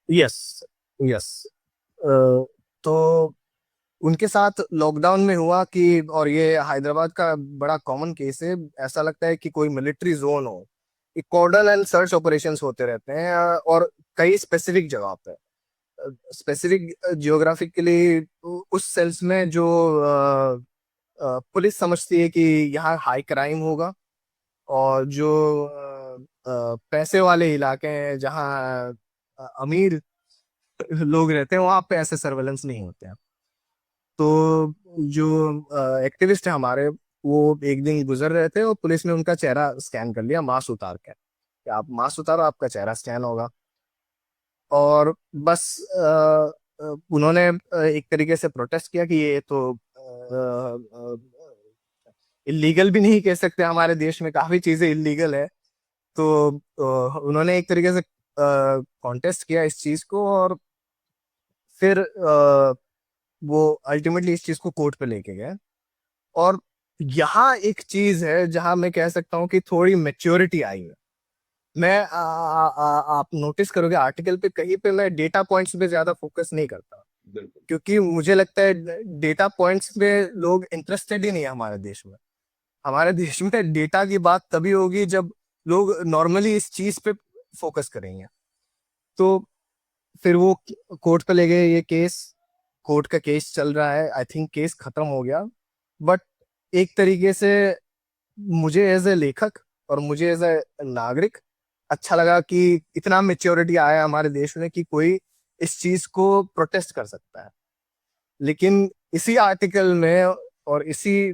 Yes yes. तो उनके साथ लॉकडाउन में हुआ कि, और ये हैदराबाद का बड़ा कॉमन केस है, ऐसा लगता है कि कोई मिलिट्री जोन हो, एक कॉर्डन एंड सर्च ऑपरेशंस होते रहते हैं और कई स्पेसिफिक जगह पे, स्पेसिफिक जियोग्राफिकली उस सेल्स में जो पुलिस समझती है कि यहाँ हाई क्राइम होगा, और जो पैसे वाले इलाके हैं जहाँ अमीर लोग रहते हैं वहां पे ऐसे सर्वेलेंस नहीं होते हैं। तो जो एक्टिविस्ट है हमारे, वो एक दिन गुजर रहे थे और पुलिस ने उनका चेहरा स्कैन कर लिया मास्क उतार के, कि आप मास्क उतारो आपका चेहरा स्कैन होगा। और बस उन्होंने एक तरीके से प्रोटेस्ट किया कि ये तो इलीगल भी नहीं कह सकते, हमारे देश में काफी चीजें इलीगल है। तो उन्होंने एक तरीके से कॉन्टेस्ट किया इस चीज को। और फिर वो अल्टीमेटली इस चीज को कोर्ट पे लेके गए। और यहाँ एक चीज है जहां मैं कह सकता हूँ कि थोड़ी मेच्योरिटी आई है। मैं आप नोटिस करोगे आर्टिकल पे कहीं पे मैं डेटा पॉइंट्स पे ज्यादा फोकस नहीं करता, बिल्कुल। क्योंकि मुझे लगता है डेटा पॉइंट्स पे लोग इंटरेस्टेड ही नहीं है हमारे देश में। हमारे देश में डेटा की बात तभी होगी जब लोग नॉर्मली इस चीज पे फोकस करेंगे। तो फिर वो कोर्ट पे ले गए ये केस। कोर्ट का केस चल रहा है, आई थिंक केस खत्म हो गया। बट एक तरीके से मुझे एज ए लेखक और मुझे एज ए नागरिक अच्छा लगा कि इतना मेच्योरिटी आया हमारे देश में कि कोई इस चीज को प्रोटेस्ट कर सकता है। लेकिन इसी आर्टिकल में और इसी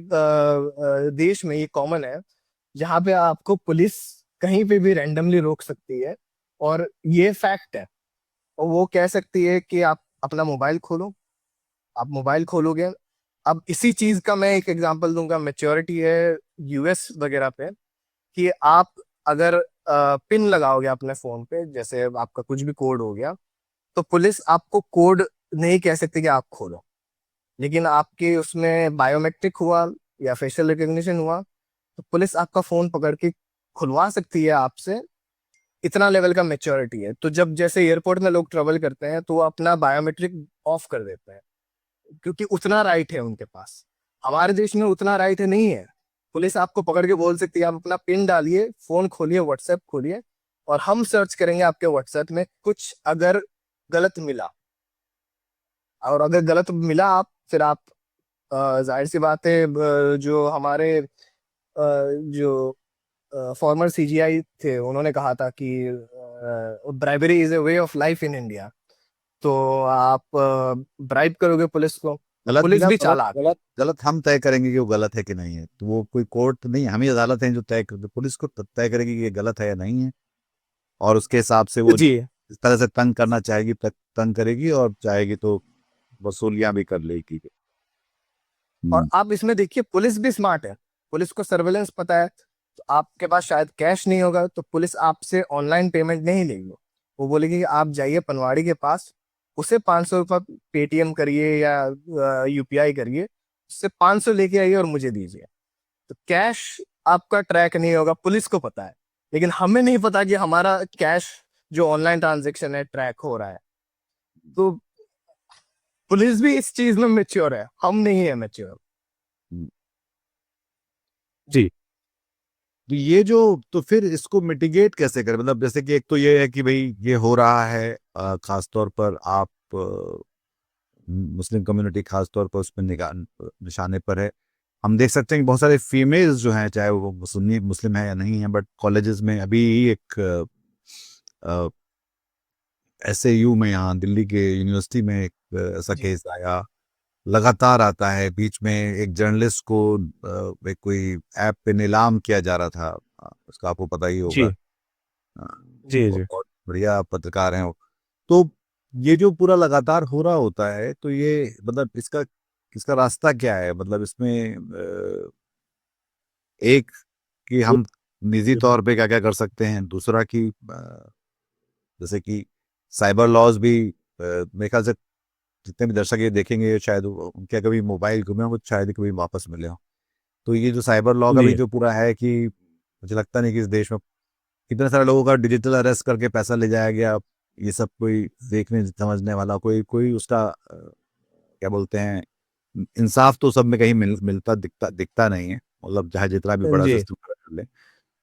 देश में ये कॉमन है जहाँ पे आपको पुलिस कहीं पे भी रैंडमली रोक सकती है। और ये फैक्ट है। और वो कह सकती है कि आप अपना मोबाइल खोलो। आप मोबाइल खोलोगे। अब इसी चीज का मैं एक एग्जांपल दूंगा, मेच्योरिटी है यूएस वगैरह पे, कि आप अगर पिन लगाओगे अपने फोन पे, जैसे आपका कुछ भी कोड हो गया, तो पुलिस आपको कोड नहीं कह सकती कि आप खोलो। लेकिन आपके उसमें बायोमेट्रिक हुआ या फेशियल रिकग्निशन हुआ, तो पुलिस आपका फोन पकड़ के खुलवा सकती है आपसे। इतना लेवल का मेच्योरिटी है। तो जब जैसे एयरपोर्ट में लोग ट्रेवल करते हैं तो वो अपना बायोमेट्रिक ऑफ कर देते हैं, क्योंकि उतना राइट है उनके पास। हमारे देश में उतना राइट है नहीं है। पुलिस आपको पकड़ के बोल सकती है आप अपना पिन डालिए, फोन खोलिए, व्हाट्सएप खोलिए, और हम सर्च करेंगे आपके व्हाट्सएप में कुछ अगर गलत मिला। और अगर गलत मिला आप फिर आप जाहिर सी बात है, जो हमारे जो फॉर्मर सीजीआई थे उन्होंने कहा था कि bribery is a way of life in India. तो आप ब्राइब करोगे पुलिस को, तो गलत भी पुलिस ना, भी गलत चालाक है। गलत गलत हम तय करेंगे कि वो गलत है कि नहीं है। तो वो कोई कोर्ट नहीं, हम ही अदालत है जो तय कर, पुलिस को तय करेगी कि ये गलत है या नहीं है। और उसके हिसाब से वो जी। इस तरह से तंग करना चाहेगी तंग करेगी, और चाहेगी तो वसूलियां भी कर लेगी। और हम्म। आप इसमें देखिए पुलिस भी स्मार्ट है। पुलिस को सर्वेलेंस पता है। तो आपके पास शायद कैश नहीं होगा तो पुलिस आपसे ऑनलाइन पेमेंट नहीं लेगी। वो बोलेगी कि आप जाइए पनवाड़ी के पास, उसे 500 रुपये पेटीएम करिए या यूपीआई करिए, उससे 500 लेके आइए और मुझे दीजिए। तो कैश आपका ट्रैक नहीं होगा, पुलिस को पता है। लेकिन हमें नहीं पता कि हमारा कैश जो ऑनलाइन ट्रांजेक्शन है ट्रैक हो रहा है। तो पुलिस भी इस चीज में मेच्योर है, हम नहीं है मेच्योर। हम्म। जी। तो ये जो, तो फिर इसको मिटिगेट कैसे करें? मतलब जैसे कि एक तो ये है कि भाई ये हो रहा है, खास तौर पर आप मुस्लिम कम्युनिटी खास तौर पर उसमें निगाह निशाने पर है। हम देख सकते हैं कि बहुत सारे फीमेल्स जो हैं, चाहे वो सुन्नी मुस्लिम है या नहीं है, बट कॉलेजेस में अभी एक एसएयू में, यहाँ दिल्ली के यूनिवर्सिटी में एक ऐसा जी। केस आया। लगातार आता है। बीच में एक जर्नलिस्ट को एक कोई ऐप पे नीलाम किया जा रहा था। उसका आपको पता ही होगा। जी। जी। जी। बहुत बढ़िया पत्रकार हैं वो। तो ये जो पूरा लगातार हो रहा होता है, तो ये मतलब इसका इसका रास्ता क्या है? मतलब इसमें एक कि हम निजी तौर पे क्या क्या कर सकते हैं, दूसरा कि जैसे कि साइबर लॉज भी, मेरे ख्याल से जितने भी दर्शक ये देखेंगे शायद उनके कभी मोबाइल गुमे हो, वो शायद कभी वापस मिले हो। तो ये जो साइबर लॉ का भी जी। जो पूरा है, कि मुझे लगता नहीं कि इस देश में कितने सारे लोगों का डिजिटल अरेस्ट करके पैसा ले जाया गया। ये सब कोई देखने समझने वाला, कोई कोई उसका क्या बोलते हैं, इंसाफ तो सब में कहीं मिलता दिखता दिखता नहीं है। मतलब चाहे जितना भी बड़ा जी। सिस्टम कर ले।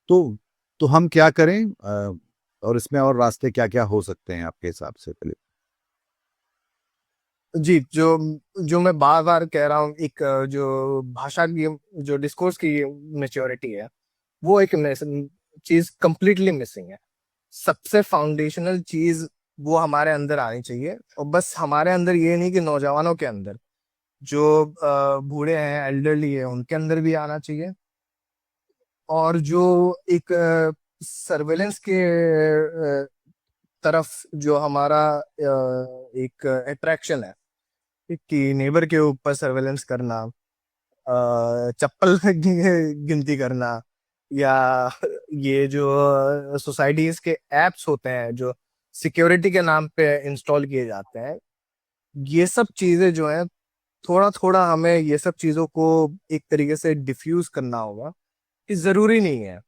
तो तो हम क्या करें, और इसमें और रास्ते क्या क्या हो सकते हैं आपके हिसाब से, फिलिप? जी। जो जो मैं बार बार कह रहा हूँ, एक जो भाषा की, जो डिस्कोर्स की मेच्योरिटी है, वो एक चीज कंप्लीटली मिसिंग है। सबसे फाउंडेशनल चीज वो हमारे अंदर आनी चाहिए। और बस हमारे अंदर ये नहीं कि नौजवानों के अंदर, जो बूढ़े हैं, एल्डरली है, उनके अंदर भी आना चाहिए। और जो एक सर्वेलेंस के तरफ जो हमारा एक अट्रैक्शन है कि नेबर के ऊपर सर्वेलेंस करना, चप्पल गिनती करना, या ये जो सोसाइटीज के एप्स होते हैं जो सिक्योरिटी के नाम पे इंस्टॉल किए जाते हैं, ये सब चीजें जो हैं थोड़ा थोड़ा हमें ये सब चीजों को एक तरीके से डिफ्यूज करना होगा कि जरूरी नहीं है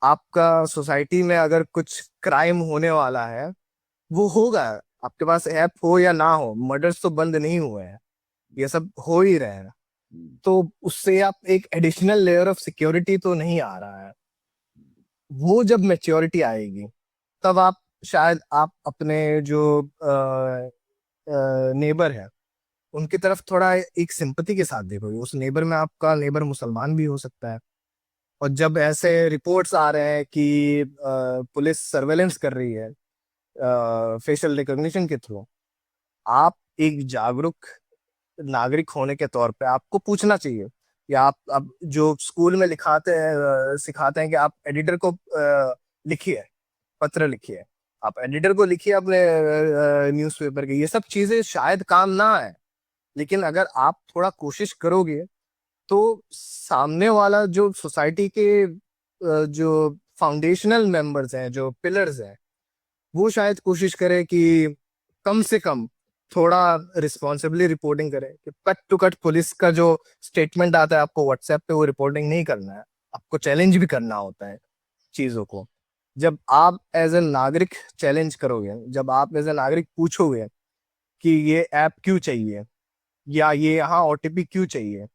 आपका सोसाइटी में अगर कुछ क्राइम होने वाला है वो होगा, आपके पास ऐप हो या ना हो, मर्डर्स तो बंद नहीं हुए हैं, ये सब हो ही रहे हैं। तो उससे आप एक एडिशनल लेयर ऑफ सिक्योरिटी तो नहीं आ रहा है। वो जब मेच्योरिटी आएगी तब आप शायद आप अपने जो नेबर है उनकी तरफ थोड़ा एक सिंपति के साथ देखोगे। उस नेबर में आपका नेबर मुसलमान भी हो सकता है, और जब ऐसे रिपोर्ट्स आ रहे हैं कि पुलिस सर्वेलेंस कर रही है फेशियल रिकॉग्निशन के थ्रू, आप एक जागरूक नागरिक होने के तौर पे आपको पूछना चाहिए कि आप अब जो स्कूल में लिखाते हैं सिखाते हैं कि आप एडिटर को लिखिए, पत्र लिखिए, आप एडिटर को लिखिए अपने न्यूज़पेपर के, ये सब चीजें शायद काम ना आए, लेकिन अगर आप थोड़ा कोशिश करोगे तो सामने वाला जो सोसाइटी के जो फाउंडेशनल मेंबर्स हैं, जो पिलर्स हैं, वो शायद कोशिश करे कि कम से कम थोड़ा रिस्पॉन्सिबली रिपोर्टिंग करे। कि कट टू कट पुलिस का जो स्टेटमेंट आता है आपको व्हाट्सएप पे वो रिपोर्टिंग नहीं करना है, आपको चैलेंज भी करना होता है चीजों को। जब आप एज ए नागरिक चैलेंज करोगे, जब आप एज ए नागरिक पूछोगे कि ये ऐप क्यों चाहिए या ये यहाँ ओटीपी क्यों चाहिए,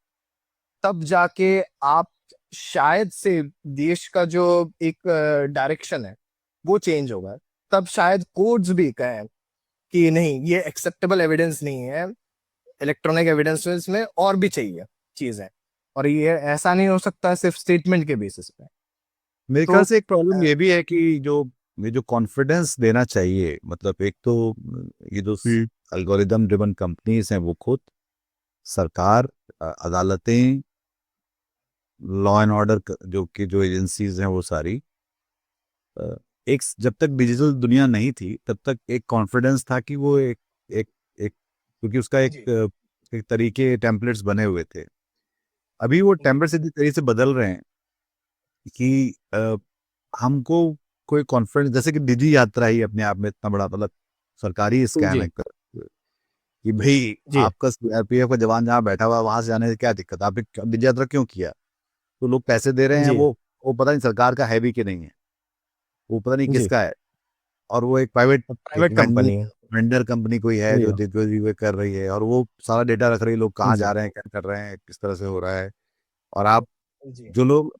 तब जाके आप शायद से देश का जो एक डायरेक्शन है वो चेंज होगा। तब शायद कोर्ट्स भी कहें कि नहीं, ये एक्सेप्टेबल एविडेंस नहीं है, इलेक्ट्रॉनिक एविडेंसेस में और भी चाहिए चीजें, और ये ऐसा नहीं हो सकता सिर्फ स्टेटमेंट के बेसिस पे। मेरे तो ख्याल से एक प्रॉब्लम ये भी है कि जो कॉन्फिडेंस देना चाहिए, मतलब एक तो ये जो एल्गोरिदम ड्रिवन कंपनीज हैं वो खुद, सरकार, अदालतें, लॉ एंड ऑर्डर जो एजेंसीज हैं वो सारी, अ, एक जब तक डिजिटल दुनिया नहीं थी तब तक एक कॉन्फिडेंस था कि वो एक एक क्योंकि उसका जी एक तरीके टेम्पलेट्स बने हुए थे। अभी वो जी टेम्पलेट्स इतनी तरीके से बदल रहे हैं कि हमको कोई कॉन्फिडेंस, जैसे कि डिजी यात्रा ही अपने आप में इतना बड़ा, मतलब सरकारी स्कैम है जी कि भाई जी आपका सीआरपीएफ का जवान जहाँ बैठा हुआ है वहां से जाने से क्या दिक्कत है, आपने डिजी यात्रा क्यों किया? तो लोग पैसे दे रहे हैं, जी वो पता नहीं सरकार का है भी कि नहीं है, वो पता नहीं जी किसका है, और वो एक प्राइवेट, एक प्राइवेट कंपनी है। वेंडर कंपनी कोई है जी जो डिलीवरी कर रही है, और वो सारा डेटा रख रही है, लोग कहाँ जी जा रहे हैं, क्या कर रहे हैं, किस तरह से हो रहा है। और आप, जी जो लोग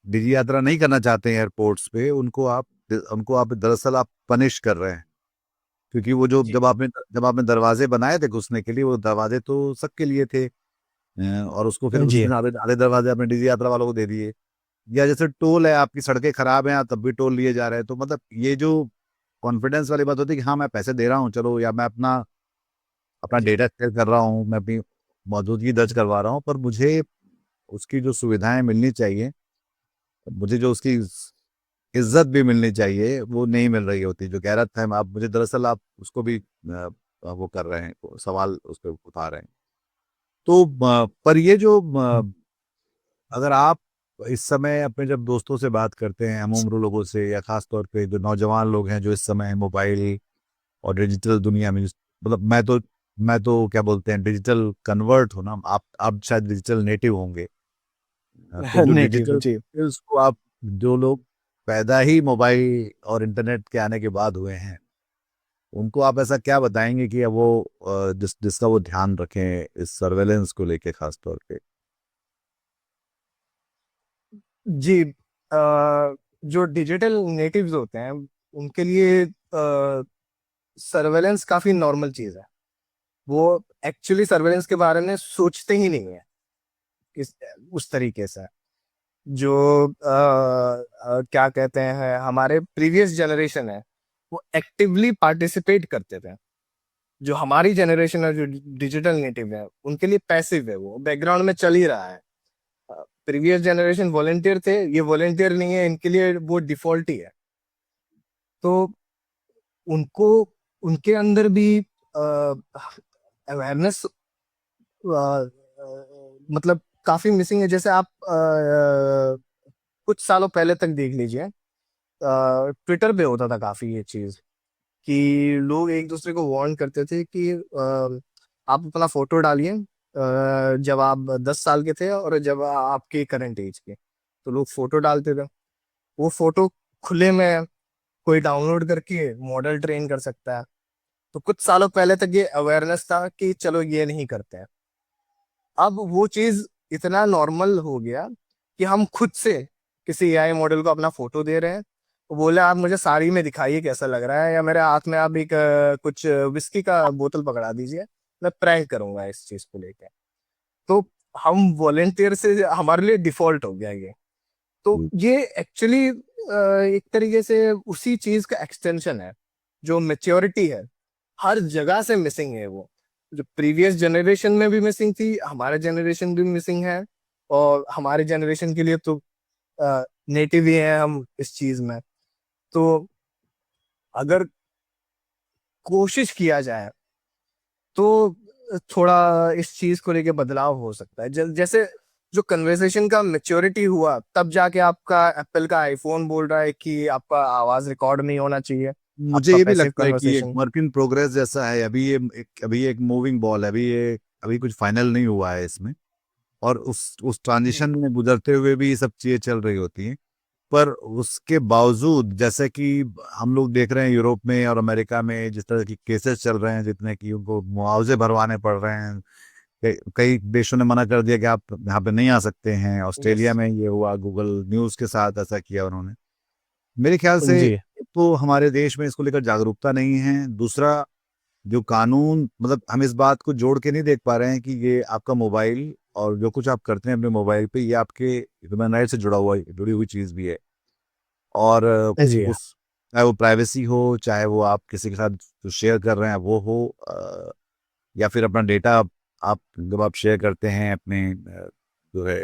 निजी यात्रा नहीं करना चाहते हैं एयरपोर्ट्स पे, उनको आप दरअसल आप पनिश कर रहे हैं, क्योंकि वो जो जी जब आपने दरवाजे बनाए थे घुसने के लिए, वो दरवाजे तो सबके लिए थे, और उसको फिर जी उसमें आधे आधे दरवाजे आपने निजी यात्रा वालों को दे दिए। या जैसे टोल है, आपकी सड़कें खराब हैं तब भी टोल लिए जा रहे हैं, तो मतलब ये जो कॉन्फिडेंस वाली बात होती है कि हाँ मैं पैसे दे रहा हूँ चलो, या मैं अपना अपना जी डेटा शेयर कर रहा हूँ, मैं अपनी मौजूदगी दर्ज करवा रहा हूँ, पर मुझे उसकी जो सुविधाएं मिलनी चाहिए, मुझे जो उसकी इज्जत भी मिलनी चाहिए, वो नहीं मिल रही होती। जो गैरत है, आप मुझे दरअसल आप उसको भी वो कर रहे हैं, सवाल उस पर उठा रहे हैं। तो पर ये जो अगर आप इस समय अपने जब दोस्तों से बात करते हैं, हम उम्र लोगों से, या खास तौर पे जो नौजवान लोग हैं जो इस समय मोबाइल और डिजिटल दुनिया में, मतलब मैं तो क्या बोलते हैं, डिजिटल कन्वर्ट हो ना, आप शायद डिजिटल नेटिव होंगे। तो जो नेटिव डिजिटल जी। स्किल्स को आप, जो लोग पैदा ही मोबाइल और इंटरनेट के आने के बाद हुए हैं, उनको आप ऐसा क्या बताएंगे कि अब वो जिसका वो ध्यान रखें इस सर्वेलेंस को लेके, खास तौर पे? जी जो डिजिटल नेटिव्स होते हैं उनके लिए सर्वेलेंस काफी नॉर्मल चीज है। वो एक्चुअली सर्वेलेंस के बारे में सोचते ही नहीं है किस उस तरीके से। जो क्या कहते हैं, हमारे प्रीवियस जनरेशन है वो एक्टिवली पार्टिसिपेट करते थे। जो हमारी जनरेशन है जो डिजिटल नेटिव है उनके लिए पैसिव है, वो बैकग्राउंड में चल ही रहा है। प्रीवियस जनरेशन वॉलेंटियर थे, ये वॉलेंटियर नहीं है, इनके लिए वो डिफॉल्ट ही है। तो उनको उनके अंदर भी अवेयरनेस मतलब काफी मिसिंग है। जैसे आप कुछ सालों पहले तक देख लीजिए, ट्विटर पे होता था काफी ये चीज कि लोग एक दूसरे को वार्न करते थे कि आप अपना फोटो डालिए, जब आप 10 साल के थे और जब आपके करंट एज के, तो लोग फोटो डालते थे। वो फोटो खुले में कोई डाउनलोड करके मॉडल ट्रेन कर सकता है। तो कुछ सालों पहले तक ये अवेयरनेस था कि चलो ये नहीं करते हैं। अब वो चीज इतना नॉर्मल हो गया कि हम खुद से किसी एआई मॉडल को अपना फोटो दे रहे हैं, वो बोले आप मुझे साड़ी में दिखाइए कैसा लग रहा है, या मेरे हाथ में आप एक कुछ विस्की का बोतल पकड़ा दीजिए, मैं प्रैंक करूंगा इस चीज को लेके। तो हम वॉलेंटियर से हमारे लिए डिफॉल्ट हो गया ये। तो हम्म, ये एक्चुअली एक तरीके से उसी चीज का एक्सटेंशन है। जो मेच्योरिटी है हर जगह से मिसिंग है वो, जो प्रीवियस जनरेशन में भी मिसिंग थी, हमारे जनरेशन भी मिसिंग है। और हमारे जनरेशन के लिए तो नेटिव ही हैं हम इस चीज में। तो अगर कोशिश किया जाए तो थोड़ा इस चीज को लेके बदलाव हो सकता है। जैसे जो कन्वर्सेशन का मेच्योरिटी हुआ तब जाके आपका एप्पल का आईफोन बोल रहा है कि आपका आवाज रिकॉर्ड नहीं होना चाहिए, मुझे आपका ये भी पैसिव लगता है कि एक कन्वर्सेशन। वर्क इन प्रोग्रेस जैसा है। अभी एक मूविंग बॉल है। अभी कुछ फाइनल नहीं हुआ है इसमें। और उस ट्रांजिशन में गुजरते हुए भी ये सब चीजें चल रही होती हैं। पर उसके बावजूद जैसे कि हम लोग देख रहे हैं यूरोप में और अमेरिका में जिस तरह की केसेस चल रहे हैं, जितने कि उनको मुआवजे भरवाने पड़ रहे हैं। कई देशों ने मना कर दिया कि आप यहाँ पे नहीं आ सकते हैं। यस। ऑस्ट्रेलिया में ये हुआ, गूगल न्यूज के साथ ऐसा किया उन्होंने। मेरे ख्याल से जी तो हमारे देश में इसको लेकर जागरूकता नहीं है। दूसरा, जो कानून, मतलब हम इस बात को जोड़ के नहीं देख पा रहे हैं कि ये आपका मोबाइल और जो कुछ आप करते हैं अपने मोबाइल पे, ये आपके ह्यूमन राइट से जुड़ी हुई चीज भी है। और जी। उस चाहे वो प्राइवेसी हो, चाहे वो आप किसी के साथ जो शेयर कर रहे हैं वो हो, या फिर अपना डेटा आप जब आप शेयर करते हैं अपने जो है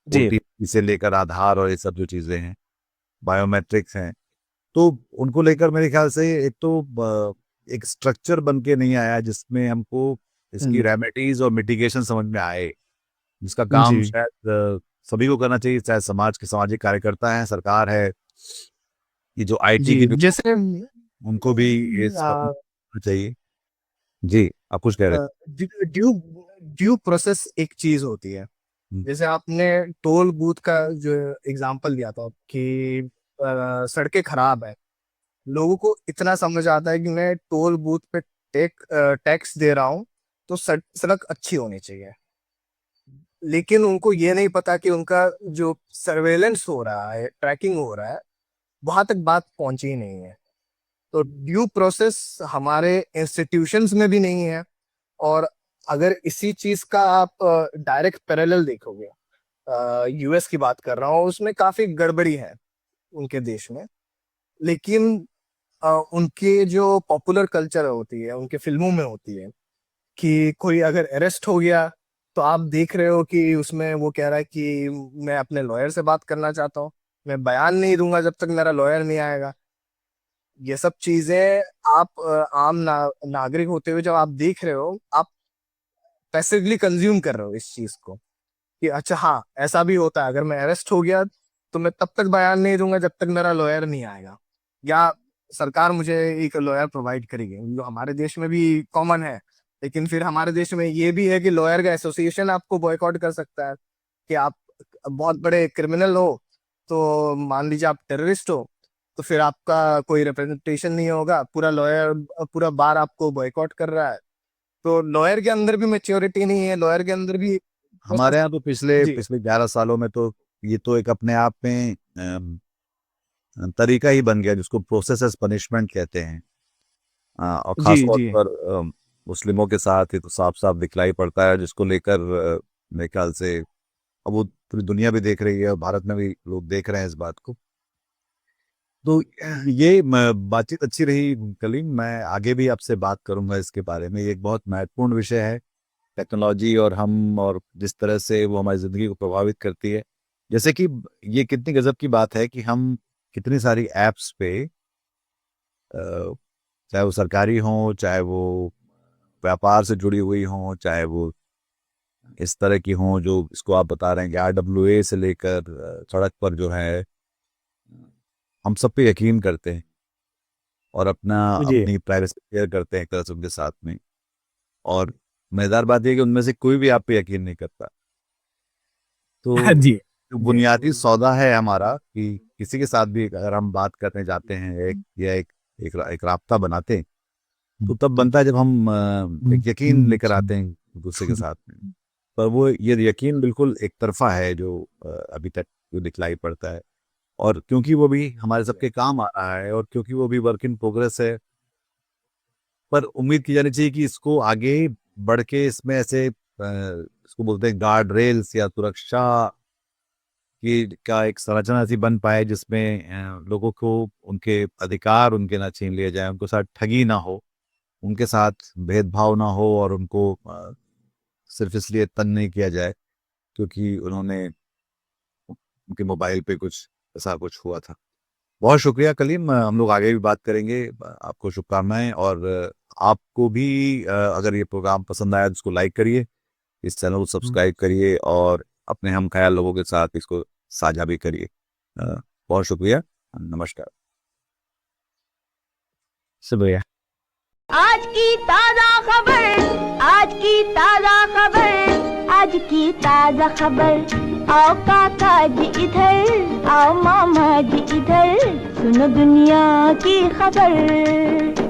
जी ओटीपी से लेकर आधार और ये सब जो चीजें हैं, बायोमेट्रिक्स हैं, तो उनको लेकर मेरे ख्याल से एक तो एक स्ट्रक्चर बन के नहीं आया जिसमें हमको इसकी रेमेडीज और मिटिगेशन समझ में आए, जिसका काम जी शायद सभी को करना चाहिए, चाहे समाज के सामाजिक कार्यकर्ता हैं, सरकार है, ये जो आईटी जी। की जो, जैसे उनको भी ये सब करना चाहिए। जी, आप कुछ कह रहे ड्यू ड्यू प्रोसेस एक चीज होती है। थे। जैसे आपने टोल बूथ का जो एग्जांपल दिया था कि सड़कें खराब है, लोगों को इतना समझ आता है कि मैं टोल बूथ पे टैक्स दे रहा हूँ, तो सड़क अच्छी होनी चाहिए। लेकिन उनको ये नहीं पता कि उनका जो सर्वेलेंस हो रहा है, ट्रैकिंग हो रहा है, वहां तक बात पहुंची ही नहीं है। तो ड्यू प्रोसेस हमारे इंस्टीट्यूशंस में भी नहीं है। और अगर इसी चीज का आप डायरेक्ट पैरेलल देखोगे, यूएस की बात कर रहा हूँ, उसमें काफी गड़बड़ी है उनके देश में। लेकिन उनके जो पॉपुलर कल्चर होती है, उनके फिल्मों में होती है कि कोई अगर अरेस्ट हो गया, तो आप देख रहे हो कि उसमें वो कह रहा है कि मैं अपने लॉयर से बात करना चाहता हूँ, मैं बयान नहीं दूंगा जब तक मेरा लॉयर नहीं आएगा। ये सब चीजें आप आम नागरिक होते हुए जब आप देख रहे हो, आप पैसिवली कंज्यूम कर रहे हो इस चीज को कि अच्छा हाँ ऐसा भी होता है, अगर मैं अरेस्ट हो गया तो मैं तब तक बयान नहीं दूंगा जब तक मेरा लॉयर नहीं आएगा, या सरकार मुझे एक लॉयर प्रोवाइड करेगी, जो हमारे देश में भी कॉमन है। लेकिन फिर हमारे देश में ये भी है कि लॉयर का एसोसिएशन आपको बॉयकॉट कर सकता है कि आप बहुत बड़े क्रिमिनल हो, तो मान लीजिए आप टेररिस्ट हो, तो फिर आपका कोई रिप्रेजेंटेशन नहीं होगा, पूरा लॉयर पूरा बार आपको बॉयकॉट कर रहा है। तो लॉयर के अंदर भी मेच्योरिटी नहीं है, लॉयर के अंदर भी हमारे यहाँ तो पिछले जी पिछले 11 सालों में तो ये तो एक अपने आप में तरीका ही बन गया, जिसको प्रोसेस एज पनिशमेंट कहते हैं। और जी खास तौर जी पर मुस्लिमों के साथ ये तो साफ साफ दिखलाई पड़ता है, जिसको लेकर मेरे ख्याल से अब वो पूरी दुनिया भी देख रही है और भारत में भी लोग देख रहे हैं इस बात को। तो ये बातचीत अच्छी रही कलीम। मैं आगे भी आपसे बात करूंगा इसके बारे में। ये एक बहुत महत्वपूर्ण विषय है, टेक्नोलॉजी और हम, और जिस तरह से वो हमारी जिंदगी को प्रभावित करती है। जैसे कि ये कितनी गजब की बात है कि हम कितनी सारी एप्स पे, चाहे वो सरकारी हों, चाहे वो व्यापार से जुड़ी हुई हों, चाहे वो इस तरह की हों जो इसको आप बता रहे हैं कि आरडब्ल्यूए से लेकर सड़क पर जो है, हम सब पे यकीन करते हैं और जी अपनी प्राइवेसी शेयर करते हैं एक तरह से उनके साथ में। और मजेदार बात यह है कि उनमें से कोई भी आप पे यकीन नहीं करता। तो जी जो बुनियादी सौदा है हमारा कि किसी के साथ भी अगर हम बात करने जाते हैं एक राब्ता बनाते हैं, तो तब बनता है जब हम एक यकीन लेकर आते हैं दूसरे के साथ में। पर वो ये यकीन बिल्कुल एक तरफा है जो अभी तक जो दिखलाई पड़ता है, और क्योंकि वो भी हमारे सबके काम आ रहा है और क्योंकि वो भी वर्क इन प्रोग्रेस है, पर उम्मीद की जानी चाहिए कि इसको आगे बढ़ के इसमें ऐसे इसको बोलते हैं गार्ड रेल्स या सुरक्षा की का एक संरचना ऐसी बन पाए जिसमें लोगों को उनके अधिकार उनके ना छीन लिए जाए, उनके साथ ठगी ना हो, उनके साथ भेदभाव ना हो और उनको सिर्फ इसलिए तंग नहीं किया जाए क्योंकि उन्होंने उनके मोबाइल पे कुछ ऐसा कुछ हुआ था। बहुत शुक्रिया कलीम, हम लोग आगे भी बात करेंगे। आपको शुभकामनाएं, और आपको भी अगर ये प्रोग्राम पसंद आया तो इसको लाइक करिए, इस चैनल को सब्सक्राइब करिए और अपने हम ख्याल लोगों के साथ इसको साझा भी करिए। बहुत शुक्रिया, नमस्कार। शुक्रिया। आज की ताजा खबर, आज की ताजा खबर, आज की ताजा खबर। आओ काका जी इधर, आओ मामा जी इधर, सुनो दुनिया की खबर।